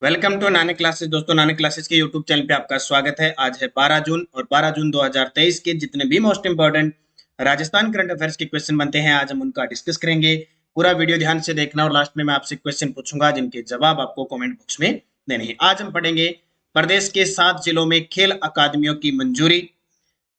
Welcome to Nanak classes. दोस्तों, Nanak classes के YouTube channel पे आपका स्वागत है। आज है 12 जून और 12 जून 2023 के जितने भी most important Rajasthan current affairs के क्वेश्चन बनते हैं, आज हम उनका डिस्कस करेंगे। पूरा वीडियो ध्यान से देखना और लास्ट में मैं आपसे क्वेश्चन पूछूंगा जिनके जवाब आपको कमेंट बॉक्स में देने हैं। आज हम पढ़ेंगे प्रदेश के 7 जिलों में खेल अकादमियों की मंजूरी,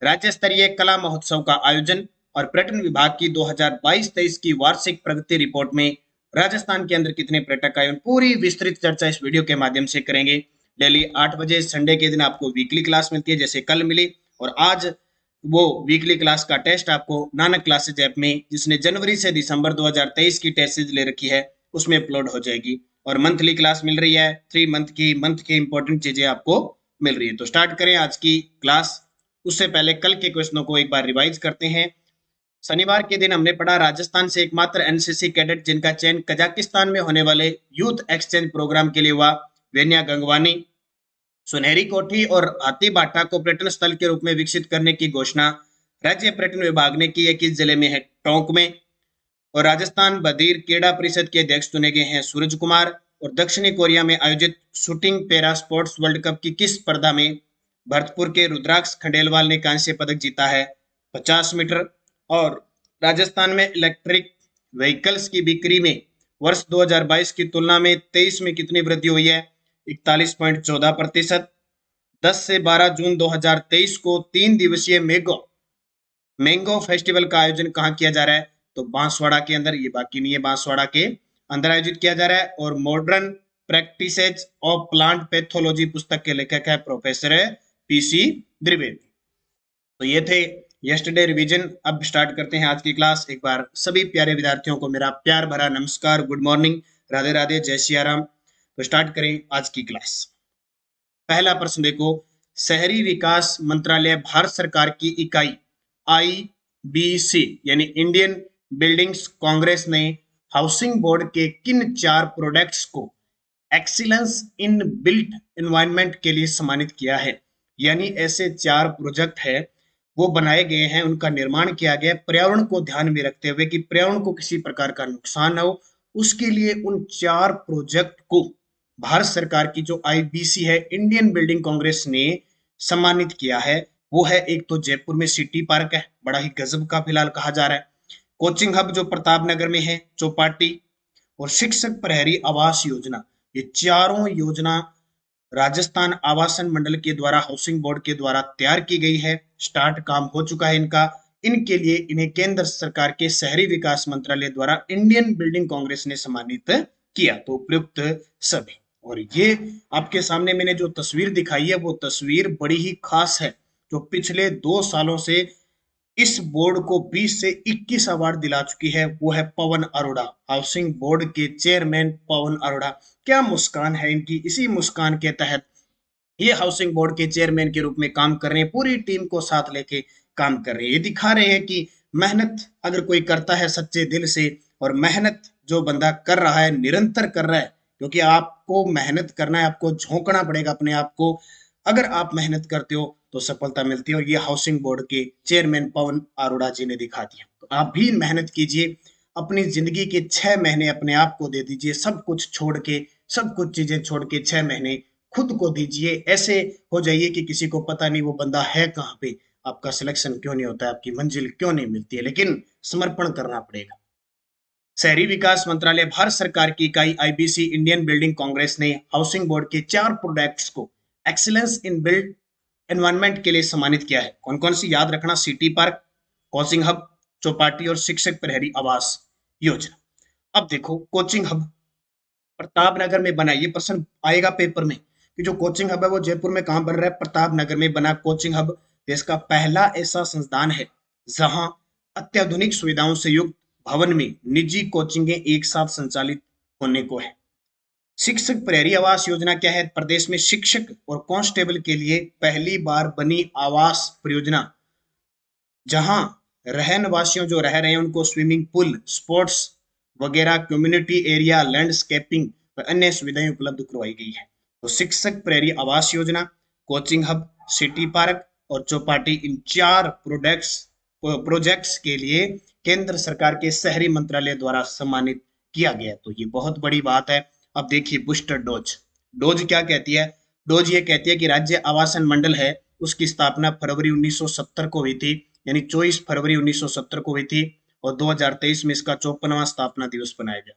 राज्य स्तरीय कला महोत्सव का आयोजन और पर्यटन विभाग की 2022-23 की वार्षिक प्रगति रिपोर्ट में राजस्थान के अंदर कितने पर्यटक आए, पूरी विस्तृत चर्चा इस वीडियो के माध्यम से करेंगे। डेली 8 बजे संडे के दिन आपको वीकली क्लास मिलती है, जैसे कल मिली, और आज वो वीकली क्लास का टेस्ट आपको नानक क्लासेज ऐप में, जिसने जनवरी से दिसंबर 2023 की टेस्ट सीरीज ले रखी है, उसमें अपलोड हो जाएगी। और मंथली क्लास मिल रही है, 3 मंथ की इंपॉर्टेंट चीजें आपको मिल रही है। तो स्टार्ट करें आज की क्लास। उससे पहले कल के क्वेश्चनों को एक बार रिवाइज करते हैं। शनिवार के दिन हमने पढ़ा राजस्थान से एकमात्र एनसीसी कैडेट जिनका चयन कजाकिस्तान में होने वाले यूथ एक्सचेंज प्रोग्राम के लिए हुआ, वेन्या गंगवानी। सुनहरी कोठी और हाथीबाटा को पर्यटन स्थल के रूप में विकसित करने की घोषणा राज्य पर्यटन विभाग ने की है, किस जिले में है, टोंक में। और राजस्थान बधिर क्रीड़ा परिषद के अध्यक्ष चुने गए हैं सूरज कुमार। और दक्षिणी कोरिया में आयोजित shooting para sports world cup की किस स्पर्धा में भरतपुर के रुद्राक्ष खंडेलवाल ने कांस्य पदक जीता है, 50 मीटर। और राजस्थान में इलेक्ट्रिक व्हीकल्स की बिक्री में वर्ष 2022 की तुलना में 23 में कितनी वृद्धि हुई है, 41.14%। 10 से 12 जून 2023 को 3 दिवसीय मैंगो फेस्टिवल का आयोजन कहाँ किया जा रहा है, तो बांसवाड़ा के अंदर, ये बाकी नहीं है, बांसवाड़ा के अंदर आयोजित किया जा रहा है। और modern practices of plant pathology पुस्तक के लेखक है प्रोफेसर पीसी द्विवेदी। तो ये थे यस्टरडे रिवीजन। अब स्टार्ट करते हैं आज की क्लास। एक बार सभी प्यारे विद्यार्थियों को मेरा प्यार भरा नमस्कार, गुड मॉर्निंग, राधे राधे, जय सिया राम। तो स्टार्ट करें आज की क्लास। पहला प्रश्न देखो, शहरी विकास मंत्रालय भारत सरकार की इकाई आईबीसी यानी इंडियन बिल्डिंग्स कांग्रेस ने हाउसिंग बोर्ड के किन 4 प्रोडक्ट्स को एक्सीलेंस इन बिल्ट एनवायरनमेंट के लिए सम्मानित किया है। यानी ऐसे 4 प्रोजेक्ट है वो बनाए गए हैं, उनका निर्माण किया गया पर्यावरण को ध्यान में रखते हुए कि पर्यावरण को किसी प्रकार का नुकसान न हो, उसके लिए उन 4 प्रोजेक्ट को भारत सरकार की जो आईबीसी है, इंडियन बिल्डिंग कांग्रेस ने सम्मानित किया है। वो है, एक तो जयपुर में सिटी पार्क है, बड़ा ही गजब का फिलहाल कहा जा रहा है। कोचिंग हब जो प्रताप नगर में है, चौपाटी। और शिक्षक प्रहरी आवास योजना, ये चारों योजना राजस्थान आवासन मंडल के द्वारा, हाउसिंग बोर्ड के द्वारा तैयार की गई है। स्टार्ट काम हो चुका है इनका। इनके लिए इन्हें केंद्र सरकार के शहरी विकास मंत्रालय द्वारा इंडियन बिल्डिंग कांग्रेस ने सम्मानित किया। तो उपयुक्त सभी। और ये आपके सामने मैंने जो तस्वीर दिखाई है, वो तस्वीर बड़ी ही खास है, जो पिछले 2 सालों से इस बोर्ड को 20 से 21 अवार्ड दिला चुकी है। वो है पवन अरोड़ा, हाउसिंग बोर्ड के चेयरमैन पवन अरोड़ा। क्या मुस्कान है इनकी, इसी मुस्कान के तहत ये हाउसिंग बोर्ड के चेयरमैन के रूप में काम कर रहे हैं, पूरी टीम को साथ लेके काम कर रहे हैं। ये दिखा रहे हैं कि मेहनत अगर कोई करता है सच्चे दिल से, और मेहनत जो बंदा कर रहा है, निरंतर कर रहा है, क्योंकि आपको मेहनत करना है, आपको झोंकना पड़ेगा अपने आप को। अगर आप मेहनत करते हो तो सफलता मिलती है, और ये हाउसिंग बोर्ड के चेयरमैन पवन अरोड़ा जी ने दिखा दिया। तो आप भी मेहनत कीजिए, अपनी जिंदगी के 6 महीने अपने आप को दे दीजिए, सब कुछ छोड़ के, सब कुछ चीजें छोड़ के 6 महीने खुद को दीजिए। ऐसे हो जाइए कि किसी को पता नहीं वो बंदा है कहाँ पे, आपका सिलेक्शन क्यों नहीं होता है, आपकी मंजिल क्यों नहीं मिलती है, लेकिन समर्पण करना पड़ेगा। शहरी विकास मंत्रालय भारत सरकार की इकाई आईबीसी इंडियन बिल्डिंग कांग्रेस ने हाउसिंग बोर्ड के 4 प्रोडक्ट्स को एक्सीलेंस इन बिल्ड एनवायरनमेंट के लिए सम्मानित किया है। कौन कौन सी याद रखना, city park, coaching hub, Chowpatty और शिक्षक प्रहरी आवास योजना। अब देखो, कोचिंग हब प्रताप नगर में बना, ये प्रश्न आएगा पेपर में कि जो कोचिंग हब है वो जयपुर में कहां बन रहा है, प्रताप नगर में बना कोचिंग हब देश का पहला ऐसा संस्थान है जहां अत्याधुनिक सुविधाओं से युक्त भवन में निजी कोचिंगें एक साथ संचालित होने को है। शिक्षक प्रहरी आवास योजना क्या है, प्रदेश में शिक्षक और कांस्टेबल के लिए पहली बार बनी आवास परियोजना, जहां रहन वासियों जो रह रहे हैं उनको स्विमिंग पूल, स्पोर्ट्स वगैरह, कम्युनिटी एरिया, लैंडस्केपिंग और अन्य सुविधाएं उपलब्ध करवाई गई है। तो शिक्षक प्रहरी Awas Yojana, coaching hub, city park और चौपाटी, इन 4 प्रोजेक्ट्स के लिए केंद्र सरकार के शहरी मंत्रालय द्वारा सम्मानित किया गया। तो ये बहुत बड़ी बात है। अब देखिए बूस्टर डोज, डोज क्या कहती है? डोज ये कहती है कि राज्य आवासन मंडल है, उसकी स्थापना फरवरी 1970 को हुई थी, यानी 24 फरवरी 1970 को हुई थी, और 2023 में इसका 54वां स्थापना दिवस मनाया गया।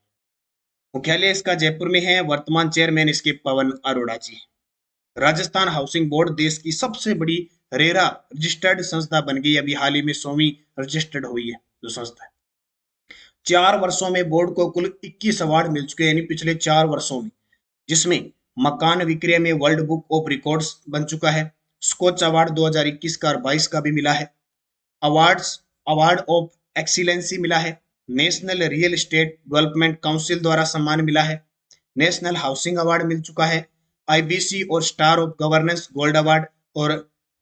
मुख्यालय इसका जयपुर में है। वर्तमान चेयरमैन इसके पवन अरोड़ा जी हैं। राजस्थान हाउसिंग बोर्ड देश की सबसे बड़ी रेरा रजिस्टर्ड संस्था बन गई। अभी हाल ही में 100वीं रजिस्टर्ड हुई है जो संस्था है। 4 वर्षों में बोर्ड को कुल 21 अवार्ड मिल चुके हैं, यानी पिछले 4 वर्षों में, जिसमें मकान विक्रय में वर्ल्ड बुक ऑफ रिकॉर्ड्स बन चुका है। स्कोच अवार्ड 2021 का और 22 का भी मिला है। अवार्ड्स अवार्ड ऑफ एक्सीलेंसी मिला है। National real estate development council द्वारा सम्मान मिला है। नेशनल हाउसिंग अवार्ड मिल चुका है। आईबीसी और star of governance gold award और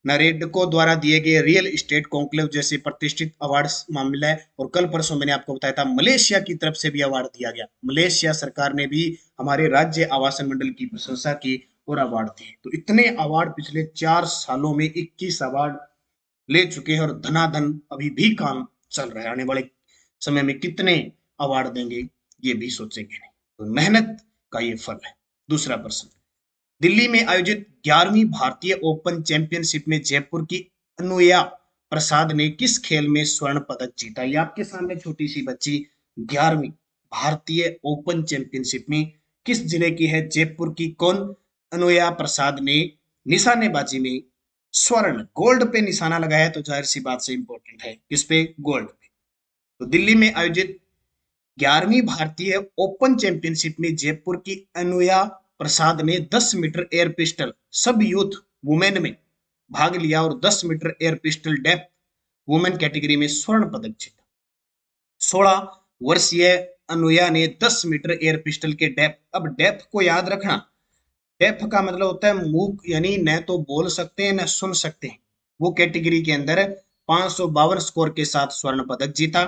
नरेडको द्वारा दिए गए रियल एस्टेट कॉन्क्लेव जैसे प्रतिष्ठित अवार्ड मामला है। और कल परसों मैंने आपको बताया था मलेशिया की तरफ से भी अवार्ड दिया गया। मलेशिया सरकार ने भी हमारे राज्य आवासन मंडल की प्रशंसा की और अवार्ड दिए। तो इतने अवार्ड पिछले 4 सालों में 21 अवार्ड ले चुके हैं और धनाधन अभी भी काम चल रहा है। आने वाले समय में कितने अवार्ड देंगे ये भी सोचेंगे नहीं। तो मेहनत का ये फल है। दूसरा प्रश्न, दिल्ली में आयोजित 11वीं भारतीय ओपन चैंपियनशिप में जयपुर की अनुया प्रसाद ने किस खेल में स्वर्ण पदक जीता? ये आपके सामने छोटी सी बच्ची 11वीं भारतीय ओपन चैंपियनशिप में किस जिले की है? जयपुर की कौन? अनुया प्रसाद ने निशानेबाजी में स्वर्ण गोल्ड पे निशाना लगाया, तो जाहिर सी बात से इंपॉर्टेंट है किस पे? गोल्ड पे। तो दिल्ली में आयोजित 11वीं भारतीय ओपन चैंपियनशिप में जयपुर की अनुया प्रसाद ने 10 metre air pistol sub youth women में भाग लिया और 10 metre air pistol deaf women category में स्वर्ण पदक जीता। 16 वर्षीय अनुया ने 10 मीटर एयर पिस्टल के डेप्थ, अब डेप्थ को याद रखना, डेफ का मतलब होता है मूक, यानी न तो बोल सकते हैं न सुन सकते हैं, वो कैटेगरी के अंदर 552 स्कोर के साथ स्वर्ण पदक जीता।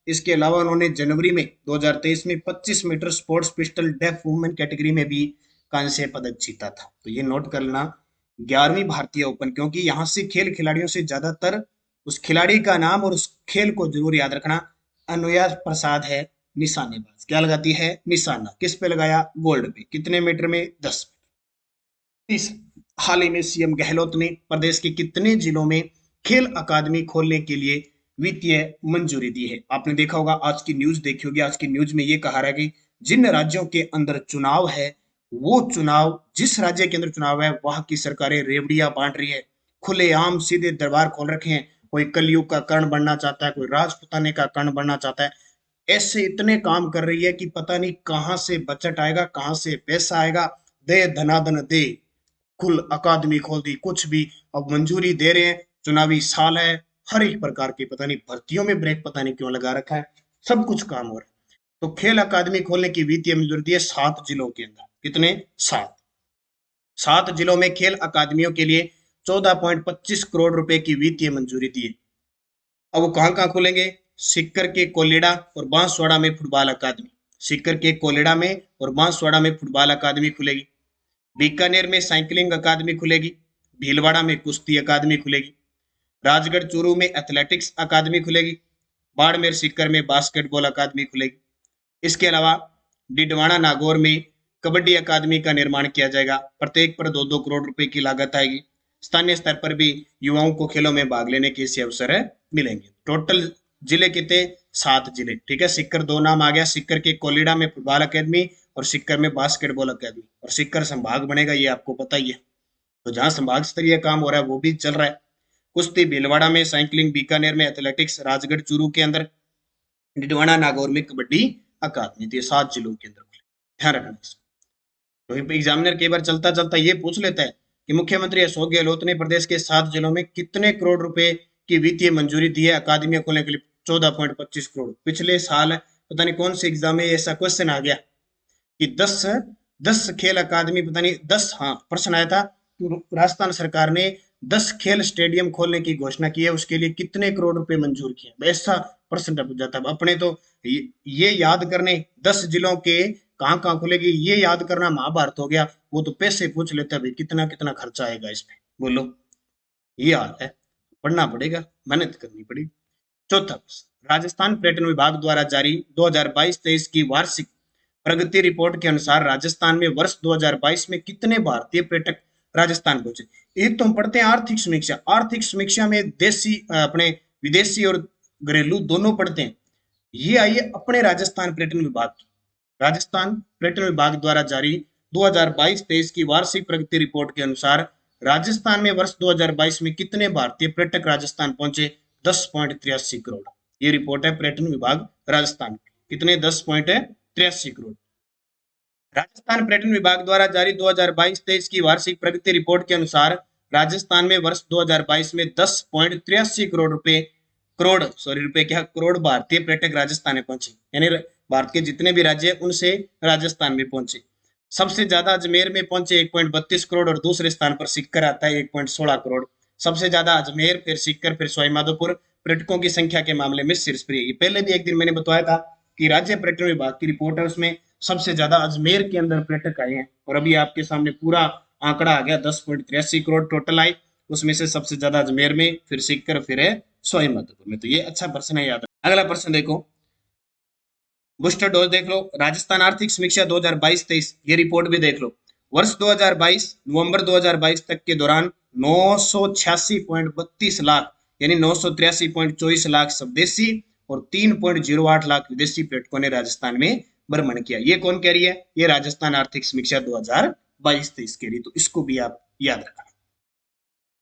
इसके अलावा उन्होंने जनवरी में 2023 में 25 metre sports pistol deaf women category में भी कांस्य पदक जीता था। तो ये नोट कर लेना 11वीं भारतीय ओपन, क्योंकि यहाँ से खेल खिलाड़ियों से ज्यादातर उस खिलाड़ी का नाम और उस खेल को जरूर याद रखना। अनुया प्रसाद है निशानेबाज, क्या लगाती है? निशाना। किस पे लगाया? गोल्ड पे। कितने मीटर में? 10। हाल ही में सीएम गहलोत ने प्रदेश के कितने जिलों में खेल अकादमी खोलने के लिए वित्तीय मंजूरी दी है? आपने देखा होगा, आज की न्यूज देखी होगी। आज की न्यूज में ये कहा रहा है कि जिन राज्यों के अंदर चुनाव है, वो चुनाव, जिस राज्य के अंदर चुनाव है वहां की सरकारें रेवड़ियां बांट रही है, खुलेआम सीधे दरबार खोल रखे हैं। कोई कलयुग का कर्ण बनना चाहता है, कोई राजपुताने का कर्ण बनना चाहता है। ऐसे इतने काम कर रही है कि पता नहीं कहां से बजट आएगा, कहां से पैसा आएगा। दे धनाधन दे, कुल अकादमी खोल दी, कुछ भी अब मंजूरी दे रहे हैं। चुनावी साल है, हर एक प्रकार की पता नहीं भर्तियों में ब्रेक पता नहीं क्यों लगा रखा है, सब कुछ काम हो रहा है। तो खेल अकादमी खोलने की वित्तीय मंजूरी दी है 7 जिलों के अंदर। कितने? 7। 7 जिलों में खेल अकादमियों के लिए 14.25 करोड़ रुपए की वित्तीय मंजूरी दी है। अब वो कहाँ कहाँ खुलेंगे? सीकर के कोलेडा और बांसवाड़ा में फुटबॉल अकादमी। सीकर के कोलेडा में और बांसवाड़ा में फुटबॉल अकादमी खुलेगी। बीकानेर में साइकिलिंग अकादमी खुलेगी। भीलवाड़ा में कुश्ती अकादमी खुलेगी। राजगढ़ चूरू में एथलेटिक्स अकादमी खुलेगी। बाड़मेर सीकर में बास्केटबॉल अकादमी खुलेगी। इसके अलावा डिडवाना नागौर में कबड्डी अकादमी का निर्माण किया जाएगा। प्रत्येक पर 2-2 करोड़ रुपए की लागत आएगी। स्थानीय स्तर पर भी युवाओं को खेलों में भाग लेने के ऐसे अवसर मिलेंगे। टोटल जिले कितने? 7 जिले। ठीक है, सीकर 2 नाम आ गया। सीकर के कोलिडा में फुटबॉल अकादमी और सीकर में बास्केटबॉल अकादमी। और सीकर संभाग बनेगा, ये आपको पता ही है। तो जहां संभाग स्तरीय काम हो रहा है वो भी चल रहा है। कुश्ती भीलवाड़ा में, साइकिलिंग बीकानेर में, एथलेटिक्स राजगढ़ चूरू के अंदर, डिडवाना नागौर में कबड्डी अकादमी। तो ये 7 जिलों के अंदर खुले, ध्यान रखना इसको। तो एग्जामिनर कई बार चलता चलता ये पूछ लेता है कि मुख्यमंत्री अशोक गहलोत ने प्रदेश के 7 जिलों में कितने करोड़ रुपए की वित्तीय मंजूरी दी है अकादमियां खोलने के लिए? 14.25 करोड़। पिछले साल पता नहीं कौन से एग्जाम में ऐसा क्वेश्चन आ गया कि 10 खेल अकादमी, पता नहीं 10, हाँ प्रश्न आया था कि राजस्थान सरकार ने 10 खेल स्टेडियम खोलने की घोषणा की है, उसके लिए कितने करोड़ रुपए मंजूर किए? ऐसा प्रश्न पूछ जाता है। अपने तो ये याद करने 10 जिलों के कहाँ कहाँ खुलेगी ये याद करना महाभारत हो गया। वो तो पैसे पूछ लेते हैं भाई कितना कितना खर्चा आएगा इस पे, बोलो। ये हाल है, पढ़ना पड़ेगा, मेहनत करनी पड़ेगी। चौथा प्रश्न, राजस्थान पर्यटन विभाग द्वारा जारी 2022-23 की वार्षिक प्रगति रिपोर्ट के अनुसार राजस्थान में वर्ष 2022 में कितने भारतीय पर्यटक राजस्थान पहुंचे। एक तो हम पढ़ते हैं आर्थिक समीक्षा, आर्थिक समीक्षा में देशी अपने विदेशी और घरेलू दोनों पढ़ते हैं। ये आइए अपने राजस्थान पर्यटन विभाग की, राजस्थान पर्यटन विभाग द्वारा जारी 2022-23 की वार्षिक प्रगति रिपोर्ट के अनुसार राजस्थान में वर्ष 2022 में कितने भारतीय पर्यटक राजस्थान पहुंचे। 10.83 करोड़। ये रिपोर्ट है पर्यटन विभाग राजस्थान की। कितने? 10.83 करोड़। राजस्थान पर्यटन विभाग द्वारा जारी 2022-23 की वार्षिक प्रगति रिपोर्ट के अनुसार राजस्थान में वर्ष 2022 में 10.83 करोड़ भारतीय पर्यटक राजस्थान में पहुंचे। यानी भारत के जितने भी राज्य उनसे राजस्थान में पहुंचे। सबसे ज्यादा अजमेर में पहुंचे 1.32 करोड़ और दूसरे स्थान पर सीकर आता है 1.16 करोड़। सबसे ज्यादा अजमेर, फिर सीकर, फिर सवाईमाधोपुर पर्यटकों की संख्या के मामले में शीर्ष पर है। पहले भी एक दिन मैंने बताया था कि राज्य पर्यटन विभाग की रिपोर्ट है, उसमें सबसे ज्यादा अजमेर के अंदर पर्यटक आए हैं और अभी आपके सामने पूरा आंकड़ा आ गया 10.83 करोड़ टोटल आए। उसमें से सबसे ज्यादा अजमेर में, फिर सीकर, फिर है सवाईमाधोपुर में। तो ये अच्छा प्रश्न है, याद। अगला प्रश्न देखो, बूस्टर डोज देख लो। राजस्थान आर्थिक समीक्षा 2022-23 ये रिपोर्ट भी देख लो। वर्ष 2022 नवंबर 2022 तक के दौरान 986.32 लाख यानी 983.24 लाख स्वदेशी और 3.08 लाख विदेशी पर्यटकों ने राजस्थान में भ्रमण किया। ये कौन कह रही है? ये राजस्थान आर्थिक समीक्षा 2022-23 कह रही। तो इसको भी आप याद रखना।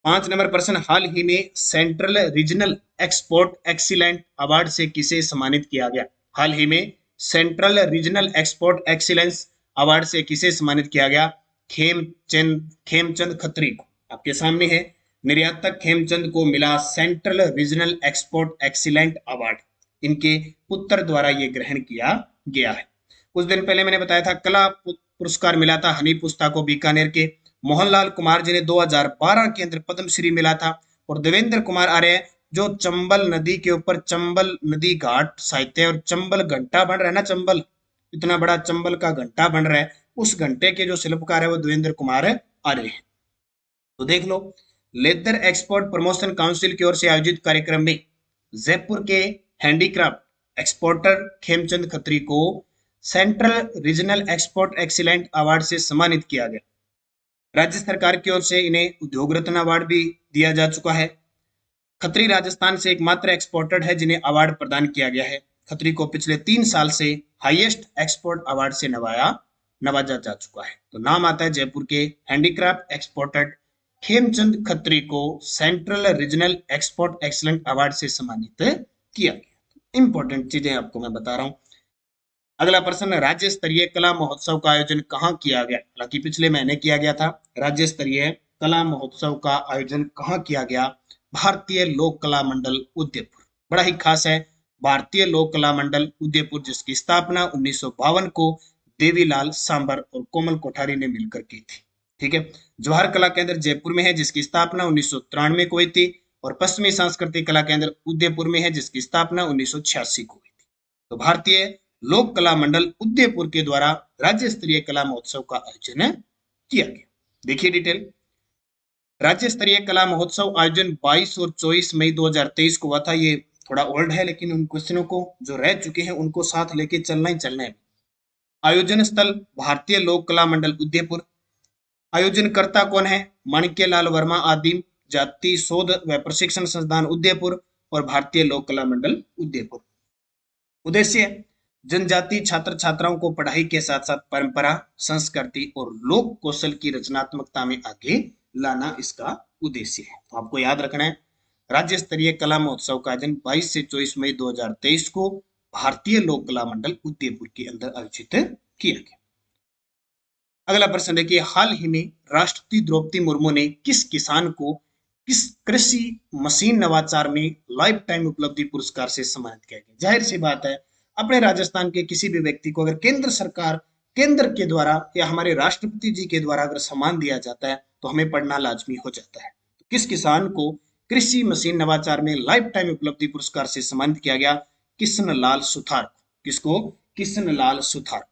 5 नंबर प्रश्न, हाल ही में central regional export excellent award से किसे सम्मानित किया गया? हाल ही में central regional export excellence award से किसे सम्मानित किया गया? खेमचंद खत्री को। आपके सामने है, निर्यातक खेमचंद को मिला central regional export excellent award. इनके पुत्र द्वारा यह ग्रहण किया गया है। कुछ दिन पहले मैंने बताया था कला पुरस्कार मिला था हनी पुस्ता को बीकानेर के। मोहनलाल कुमार जी ने 2012 के अंदर पद्मश्री मिला था। और देवेंद्र कुमार आर्य जो चंबल नदी के ऊपर चंबल नदी घाट साहित्य और चंबल घंटा बन रहा है ना, चंबल इतना बड़ा चंबल का घंटा बन रहा है, उस घंटे के जो शिल्पकार है वो देवेंद्र कुमार आर्य है। तो देख लो, लेदर एक्सपोर्ट प्रमोशन काउंसिल की ओर से आयोजित कार्यक्रम में जयपुर के हैंडीक्राफ्ट एक्सपोर्टर खेमचंद खत्री को central regional export excellent award से सम्मानित किया गया। राज्य सरकार की ओर से इन्हें उद्योग रत्न अवार्ड भी दिया जा चुका है। खत्री राजस्थान से एकमात्र एक्सपोर्टर है जिन्हें अवार्ड प्रदान किया गया है। खत्री को पिछले 3 साल से हाईएस्ट एक्सपोर्ट अवार्ड से नवाजा जा चुका है। तो नाम आता है जयपुर के हैंडीक्राफ्ट एक्सपोर्टर खेमचंद खत्री को central regional export excellent award से सम्मानित किया गया। इंपॉर्टेंट चीजें आपको मैं बता रहा हूं। अगला प्रश्न, राज्य स्तरीय कला महोत्सव का आयोजन कहाँ किया गया? हालांकि पिछले महीने किया गया था। राज्य स्तरीय कला महोत्सव का आयोजन कहाँ किया गया? भारतीय लोक कला मंडल उदयपुर। बड़ा ही खास है भारतीय लोक कला मंडल उदयपुर, जिसकी स्थापना 1952 को देवीलाल सांबर और कोमल कोठारी ने मिलकर की थी। ठीक है। जवाहर कला केंद्र जयपुर में है, जिसकी स्थापना 1993 को हुई थी। और पश्चिमी सांस्कृतिक कला केंद्र उदयपुर में है, जिसकी स्थापना 1986 को हुई थी। तो भारतीय लोक कला मंडल उदयपुर के द्वारा राज्य स्तरीय कला महोत्सव का आयोजन किया गया। देखिए डिटेल। राज्य स्तरीय कला महोत्सव आयोजन 22 और 24 मई 2023 को हुआ था। ये थोड़ा ओल्ड है, लेकिन उन क्वेश्चनों को जो रह चुके हैं उनको साथ लेके चलना ही चलना है। आयोजन स्थल भारतीय लोक कला मंडल उदयपुर। आयोजनकर्ता कौन है? माणिक्यलाल वर्मा आदिम जाति शोध व प्रशिक्षण संस्थान उदयपुर और भारतीय लोक कला मंडल उदयपुर। उद्देश्य, जनजाति छात्र छात्राओं को पढ़ाई के साथ साथ परंपरा, संस्कृति और लोक कौशल की रचनात्मकता में आगे लाना इसका उद्देश्य है। तो आपको याद रखना है, राज्य स्तरीय कला महोत्सव का आयोजन 22 से 24 मई 2023 को भारतीय लोक कला मंडल उदयपुर के अंदर आयोजित किया गया। अगला प्रश्न देखिए, हाल ही में राष्ट्रपति द्रौपदी मुर्मू ने किस किसान को किस कृषि मशीन नवाचार में लाइफ टाइम उपलब्धि पुरस्कार से सम्मानित किया गया? जाहिर सी बात है, अपने राजस्थान के किसी भी व्यक्ति को अगर केंद्र सरकार, केंद्र के द्वारा या हमारे राष्ट्रपति जी के द्वारा अगर सम्मान दिया जाता है तो हमें पढ़ना लाजमी हो जाता है। तो किस किसान को कृषि मशीन नवाचार में लाइफ टाइम उपलब्धि पुरस्कार से सम्मानित किया गया? किशनलाल सुथार। किसको? किशनलाल सुथार।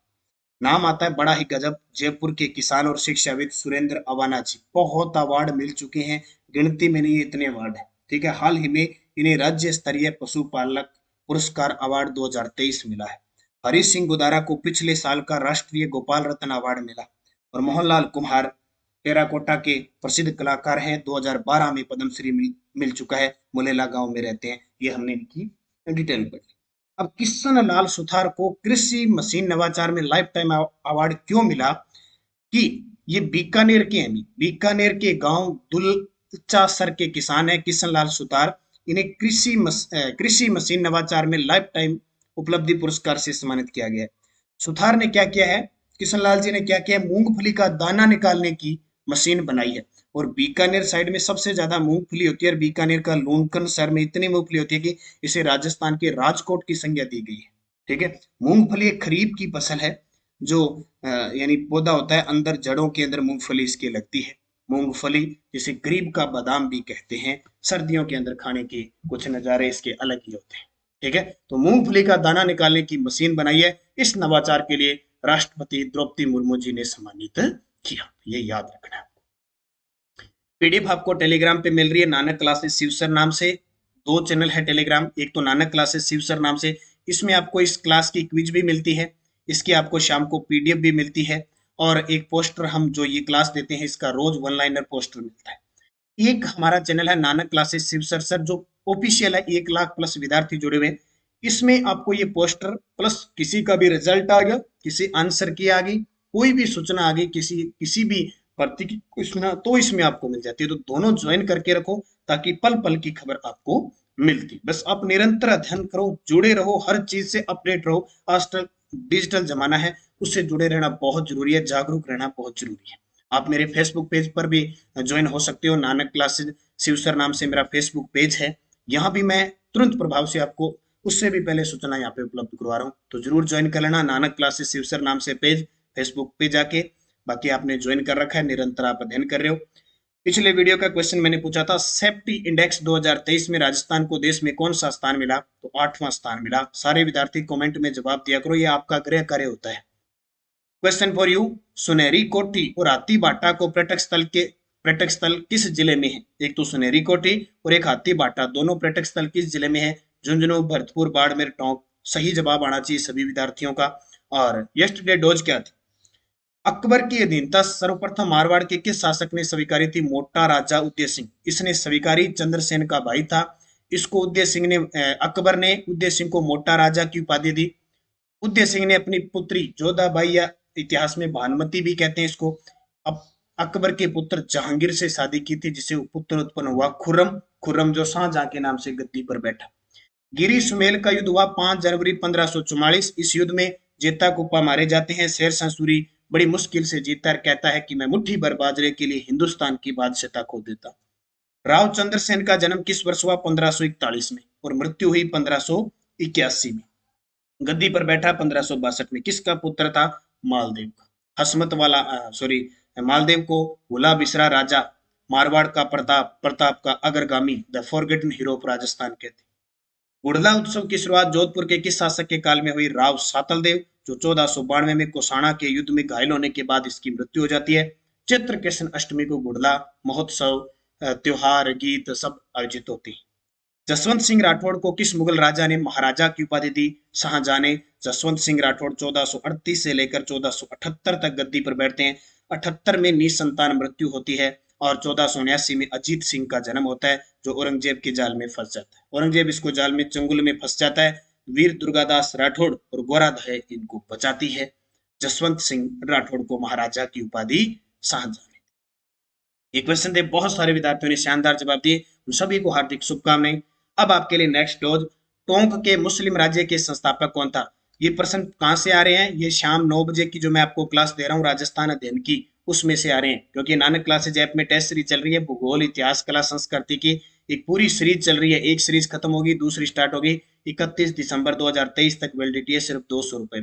नाम आता है बड़ा ही गजब, जयपुर के किसान और शिक्षाविद सुरेंद्र अवाना जी। बहुत अवार्ड मिल चुके हैं, गिनती में नहीं, इतने अवार्ड है। ठीक है। हाल ही में इन्हें राज्य स्तरीय पशुपालक पुरस्कार अवार्ड 2023 मिला है। हरि सिंह गुदारा को पिछले साल का राष्ट्रीय गोपाल रत्न अवार्ड मिला। और मोहनलाल कुम्हार टेराकोटा के प्रसिद्ध कलाकार हैं, 2012 में पद्मश्री मिल चुका है, मुलेला गांव में रहते हैं। ये हमने इनकी डिटेल में पढ़ी। अब किशन लाल सुथार को कृषि मशीन नवाचार में लाइफ टाइम अवार्ड क्यों मिला? कि ये बीकानेर के हैं, बीकानेर के गांव दुलचासर के किसान है किशन लाल सुतार। इन्हें कृषि मशीन नवाचार में लाइफ टाइम उपलब्धि पुरस्कार से सम्मानित किया गया है। सुथार ने क्या किया है, किशन लाल जी ने क्या किया है, मूंगफली का दाना निकालने की मशीन बनाई है। और बीकानेर साइड में सबसे ज्यादा मूंगफली होती है, और बीकानेर का लूणकन शहर में इतनी मूंगफली होती है कि इसे राजस्थान के राजकोट की संज्ञा दी गई है। ठीक है, मूंगफली एक खरीफ की फसल है, जो यानी पौधा होता है, अंदर जड़ों के अंदर मूंगफली इसकी लगती है। मूंगफली जिसे गरीब का बादाम भी कहते हैं, सर्दियों के अंदर खाने के कुछ नजारे इसके अलग ही होते हैं। ठीक है, तो मूंगफली का दाना निकालने की मशीन बनाई है। इस नवाचार के लिए राष्ट्रपति द्रौपदी मुर्मू जी ने सम्मानित किया, ये याद रखना है। पीडीएफ आपको टेलीग्राम पे मिल रही है, नानक क्लासेस शिवसर नाम से। 2 चैनल है टेलीग्राम, एक तो नानक क्लासेस शिवसर नाम से, इसमें आपको इस क्लास की क्विज भी मिलती है, इसकी आपको शाम को पीडीएफ भी मिलती है, और एक पोस्टर हम जो ये क्लास देते हैं इसका रोज वन लाइनर पोस्टर मिलता है। एक हमारा चैनल है नानक क्लासेस शिवसर सर, जो ऑफिशियल है, 1 लाख प्लस विद्यार्थी जुड़े हुए। इसमें आपको ये पोस्टर प्लस किसी का भी रिजल्ट आ गया, किसी आंसर की आ गई, कोई भी सूचना आ गई, किसी भी भर्ती की सूचना, तो इसमें आपको मिल जाती है। तो दोनों ज्वाइन करके रखो ताकि पल पल की खबर आपको मिलती। बस आप निरंतर अध्ययन करो, जुड़े रहो, हर चीज से अपडेट रहो। आजकल डिजिटल जमाना है, उससे जुड़े रहना बहुत जरूरी है, जागरूक रहना बहुत जरूरी है। आप मेरे फेसबुक पेज पर भी ज्वाइन हो सकते हो, नानक क्लासेस शिवसर नाम से मेरा फेसबुक पेज है। यहाँ भी मैं तुरंत प्रभाव से आपको उससे भी पहले सूचना यहाँ पे उपलब्ध करवा रहा हूँ, तो जरूर ज्वाइन कर लेना नानक क्लासेस शिवसर नाम से पेज फेसबुक पे जाके। बाकी आपने ज्वाइन कर रखा है, निरंतर आप अध्ययन कर रहे हो। पिछले वीडियो का क्वेश्चन मैंने पूछा था, सेफ्टी इंडेक्स 2023 में राजस्थान को देश में कौन सा स्थान मिला? तो 8वां स्थान मिला। सारे विद्यार्थी कमेंट में जवाब दिया करो, ये आपका गृह कार्य होता है। क्वेश्चन फॉर यू, सुनहरी कोठी और हाथी बाटा को पर्यटक स्थल किस जिले में है? एक तो सुनहरी कोठी और एक हाथी बाटा, दोनों पर्यटक स्थल किस जिले में है? झुंझुनू, भरतपुर, बाड़मेर, टोंक। सही जवाब आना चाहिए सभी विद्यार्थियों का। और यस्टरडे डोज क्या थी? अकबर की अधीनता सर्वप्रथम मारवाड़ के किस शासक ने स्वीकारी थी? मोटा राजा उदय सिंह, इसने स्वीकारी, चंद्रसेन का भाई था। इसको उदय सिंह ने अकबर ने उदय सिंह को मोटा राजा की उपाधि दी। उदय सिंह ने अपनी पुत्री जोधाबाई, या इतिहास में भानुमति भी कहते हैं इसको, अब अकबर के पुत्र जहांगीर से शादी की थी, जिसे पुत्र उत्पन्न हुआ खुर्रम। खुर्रम जो शाहजहां के नाम से गद्दी पर बैठा। गिरी सुमेल का युद्ध हुआ 5 जनवरी 1544। इस युद्ध में जेता कुप्पा मारे जाते हैं। शेर शाह सूरी बड़ी मुश्किल से जीता और कहता है कि मैं मुट्ठी भर बाजरे के लिए हिंदुस्तान की बादशाहता खो देता। राव चंद्रसेन का जन्म किस वर्ष हुआ? 1541 में, और मृत्यु हुई 1581 में। गद्दी पर बैठा 1562 में। किसका पुत्र था? मालदेव का। हसमत वाला मालदेव को भुला बिसरा राजा, मारवाड़ का प्रताप का अग्रगामी, the forgotten hero of Rajasthan कहते। गुड़ला उत्सव की शुरुआत जोधपुर के किस शासक के काल में हुई? राव सातलदेव, जो 1492 में कोसाणा के युद्ध में घायल होने के बाद इसकी मृत्यु हो जाती है। चैत्र कृष्ण अष्टमी को गुड़ला महोत्सव, त्योहार, गीत सब आयोजित होते हैं। जसवंत सिंह राठौड़ को किस मुगल राजा ने महाराजा की उपाधि दी? शाहजहां ने। जसवंत सिंह राठौड़ 1438 से लेकर 1478 तक गद्दी पर बैठते हैं। 78 में निसंतान मृत्यु होती है, और 1479 में अजीत सिंह का जन्म होता है, जो औरंगजेब के जाल में फंस जाता है। औरंगजेब इसको जाल में, चंगुल में फंस जाता है। वीर दुर्गादास राठौड़ और गोरादहे इनको बचाती है। जसवंत सिंह राठौड़ को महाराजा की उपाधि शाहजहां ने। ये क्वेश्चन थे, बहुत सारे विद्यार्थियों ने शानदार जवाब दिए, उन सभी को हार्दिक शुभकामनाएं। अब आपके लिए नेक्स्ट डोज, टोंक के मुस्लिम राज्य के संस्थापक कौन था? ये प्रश्न कहां से आ रहे हैं? ये शाम 9 बजे की जो मैं आपको क्लास दे रहा हूँ राजस्थान अध्ययन की, उसमें से आ रहे हैं, क्योंकि नानक क्लासेज ऐप में टेस्ट सीरीज चल रही है, भूगोल, इतिहास, कला, संस्कृति की एक पूरी सीरीज चल रही है। एक सीरीज खत्म होगी, दूसरी स्टार्ट होगी 31 दिसंबर 2023 तक। वैलिडिटी है सिर्फ 200 रुपए।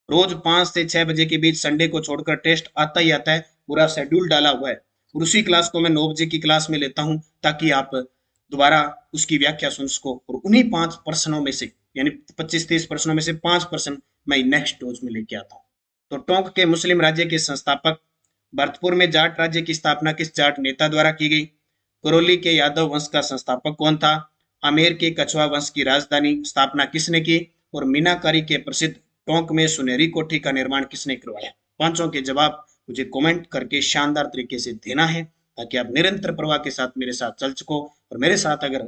रोज 5 से 6 बजे के बीच संडे को छोड़कर टेस्ट आता ही आता है, पूरा शेड्यूल डाला हुआ है। और उसी क्लास को मैं 9 बजे की क्लास में लेता हूं, ताकि आप दोबारा उसकी व्याख्या सुन सको। और उन्हीं 5 प्रश्नों में से, यानी 25-30 प्रश्नों में से 5 प्रश्न मैं नेक्स्ट डोज में लेके आता हूँ। तो टोंक के मुस्लिम राज्य के संस्थापक। भरतपुर में जाट राज्य की स्थापना किस जाट नेता द्वारा की गई? करौली के यादव वंश का संस्थापक कौन था? आमेर के कछवा वंश की राजधानी स्थापना किसने की? और मीनाकारी के प्रसिद्ध टोंक में सुनहरी कोठी का निर्माण किसने करवाया? पांचों के जवाब मुझे कमेंट करके शानदार तरीके से देना है, ताकि आप निरंतर प्रवाह के साथ मेरे साथ चल सको, और मेरे साथ अगर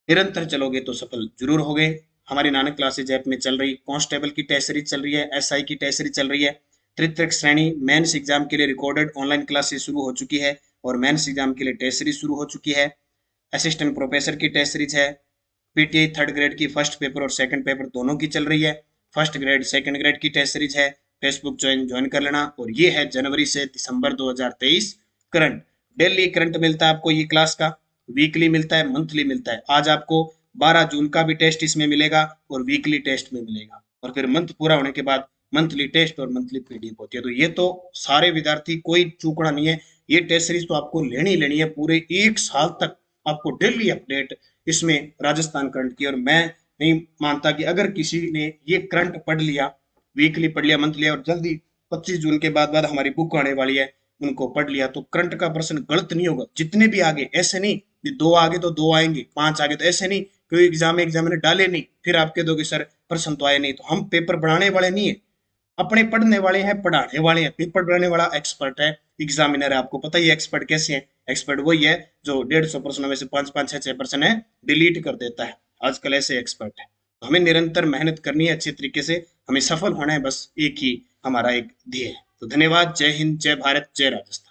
निरंतर चलोगे तो सफल जरूर होगे। हमारी नानक क्लासेज ऐप में चल रही कांस्टेबल की टेस्ट सीरीज चल रही है, एसआई की टेस्ट सीरीज चल रही है, तृतीयक श्रेणी मेंस एग्जाम के लिए रिकॉर्डेड ऑनलाइन क्लासेस शुरू हो चुकी है, और मेंस एग्जाम के लिए टेस्ट सीरीज शुरू हो चुकी है। असिस्टेंट प्रोफेसर की टेस्ट सीरीज है, पीटीआई थर्ड ग्रेड की फर्स्ट पेपर और सेकंड पेपर दोनों की चल रही है, फर्स्ट ग्रेड सेकंड ग्रेड की टेस्ट सीरीज है। फेसबुक ज्वाइन कर लेना। और ये है जनवरी से दिसंबर 2023 करंट। डेली करंट मिलता है आपको ये क्लास का, वीकली मिलता है, मंथली मिलता है। आज आपको 12 जून का भी टेस्ट इसमें मिलेगा और वीकली टेस्ट में मिलेगा, और फिर मंथ पूरा होने के बाद मंथली टेस्ट और मंथली पीडीएफ होती है। तो ये तो सारे विद्यार्थी कोई चूकना नहीं है, ये टेस्ट सीरीज तो आपको लेनी है पूरे 1 साल तक, आपको डेली अपडेट इसमें राजस्थान करंट की। और मैं नहीं मानता कि अगर किसी ने ये करंट पढ़ लिया, वीकली पढ़ लिया, मंथली, और जल्दी 25 जून के बाद हमारी बुक आने वाली है, उनको पढ़ लिया, तो करंट का प्रश्न गलत नहीं होगा। जितने भी आगे, ऐसे नहीं 2 आगे तो 2 आएंगे, 5 आगे तो ऐसे नहीं, कोई एग्जाम ने डाले नहीं फिर आपके दोगे सर प्रश्न तो आए नहीं। तो हम पेपर बढ़ाने वाले नहीं है, अपने पढ़ने वाले हैं, पढ़ाने वाले हैं। पेपर पढ़ाने वाला एक्सपर्ट है, एग्जामिनर है। आपको पता ही एक्सपर्ट कैसे है? एक्सपर्ट वही है जो 150 प्रश्नों में से 5-5, 6-6 प्रश्न है डिलीट कर देता है। आजकल ऐसे एक्सपर्ट है। तो हमें निरंतर मेहनत करनी है अच्छे तरीके से, हमें सफल होना है, बस एक ही हमारा एक ध्येय है। तो धन्यवाद। जय हिंद, जय भारत, जय राजस्थान।